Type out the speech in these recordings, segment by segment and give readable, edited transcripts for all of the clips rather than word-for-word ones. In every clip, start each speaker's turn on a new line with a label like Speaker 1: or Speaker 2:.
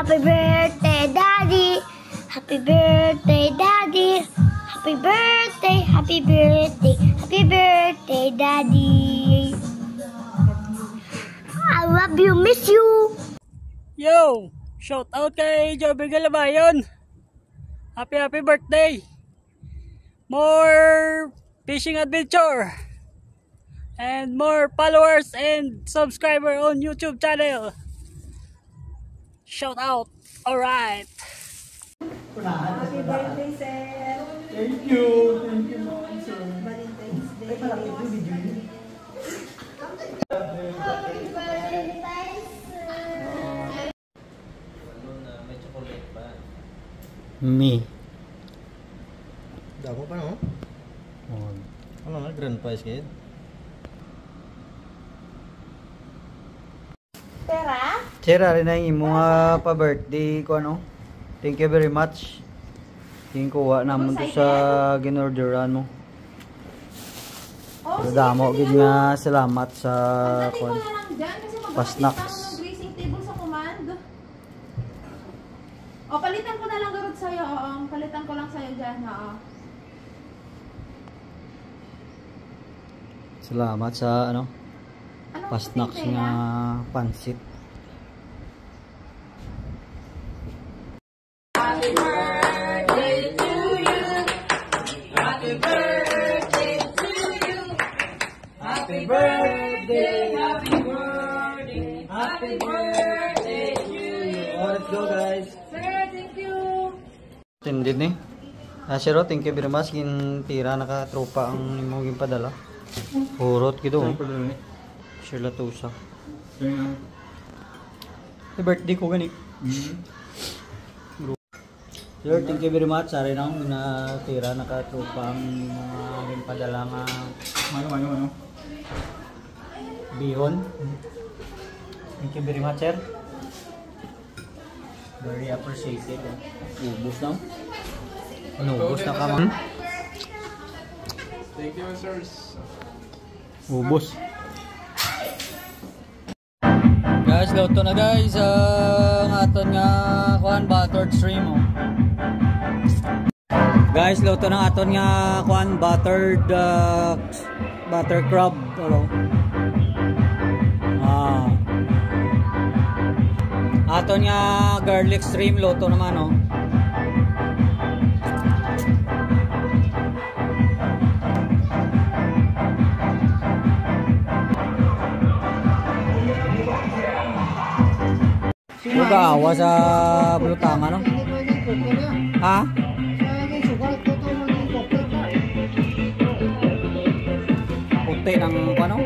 Speaker 1: Happy birthday, Daddy. Happy birthday, Daddy. Happy birthday, happy birthday, happy birthday, Daddy. I love you, miss you.
Speaker 2: Yo, shout out kay Joby Galabayon. Happy birthday. More fishing adventure and more followers and subscriber on YouTube channel. Shout out. All right.
Speaker 3: Happy birthday, sir.
Speaker 4: Thank you, sir.
Speaker 3: Valentine's Day.
Speaker 4: May chocolate pa.
Speaker 2: Me.
Speaker 4: Damo pa no?
Speaker 2: Oh.
Speaker 4: Ano na, grand prize kid?
Speaker 3: Pera?
Speaker 2: Sira rin ang imo nga pa-birthday ko ano. Thank you very much. King kuha naman to sa ginorderan mo.
Speaker 3: Oh,
Speaker 2: Damo gid nga salamat sa
Speaker 3: Pagdating ko
Speaker 2: kon.
Speaker 3: na lang dyan kasi
Speaker 2: Pasnaks.
Speaker 3: mag-update ng dressing table sa command. O, palitan ko na lang garot sa'yo. Oo, palitan ko lang sa'yo dyan. Oo.
Speaker 2: Salamat sa ano,
Speaker 3: Anong
Speaker 2: pasnaks
Speaker 3: kasing
Speaker 2: nga
Speaker 3: pera?
Speaker 2: pansit.
Speaker 4: Happy birthday, happy birthday, happy birthday to you. Oh, let's go guys.
Speaker 3: Sir, thank you.
Speaker 2: Tindid ni. Siro, thank you very much. Tira nakatropa ang imong padala. Purot gitu. Sure latusa. Happy birthday ko gani. Sir, thank you very much. Sorry na tira nakatropa ang mga padala nga
Speaker 4: Ano?
Speaker 2: bihon. Thank you very much, sir. Very appreciated. Ubus na. Ano, ubus na ka man?
Speaker 4: Thank you, sirs.
Speaker 2: Ubus. Guys, luto na guys. Ang aton nga kuan buttered shrimp. Oh. Guys, luto na aton nga kuan buttered butter crab. Hello. Aton nga garlic shrimp luto naman oh. Magawa sa bulutangan no? Ha? Puti ng ano?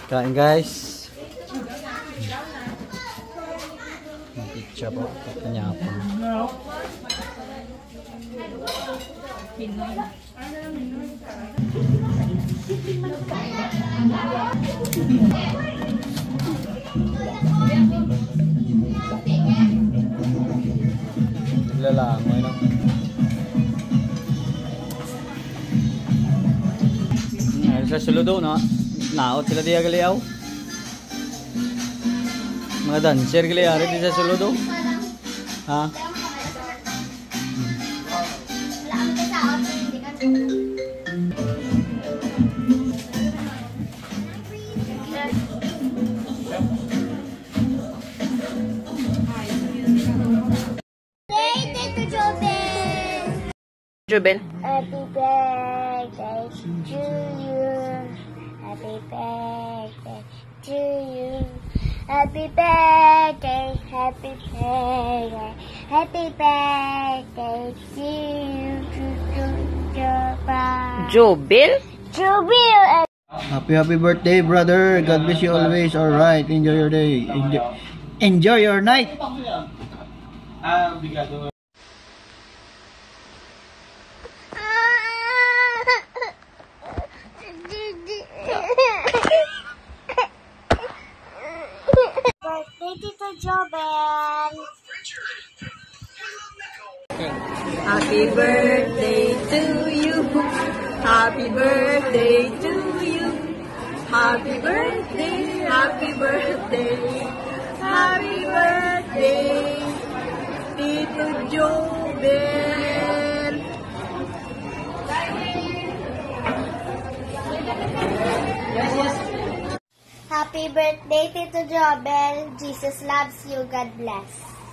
Speaker 2: Kain guys. Pizza po. Kanya po. Lalangoy no. Sa suludo no. Naot sila diya galiaw. Mga dancer galiari di sa suludo. Ha?
Speaker 1: Jubel. Happy birthday to you. Happy birthday to you. Happy birthday, happy birthday, happy birthday to you.
Speaker 5: Jubel?
Speaker 1: Jubel.
Speaker 4: Happy birthday, brother. God bless you always. All right, enjoy your day. Enjoy your night.
Speaker 1: Birthday Tito Jobel.
Speaker 5: Happy birthday to you. Happy birthday to you. Happy birthday, happy birthday. Happy birthday, Tito Jobel.
Speaker 1: Happy birthday, Tito Jobel. Jesus loves you. God bless.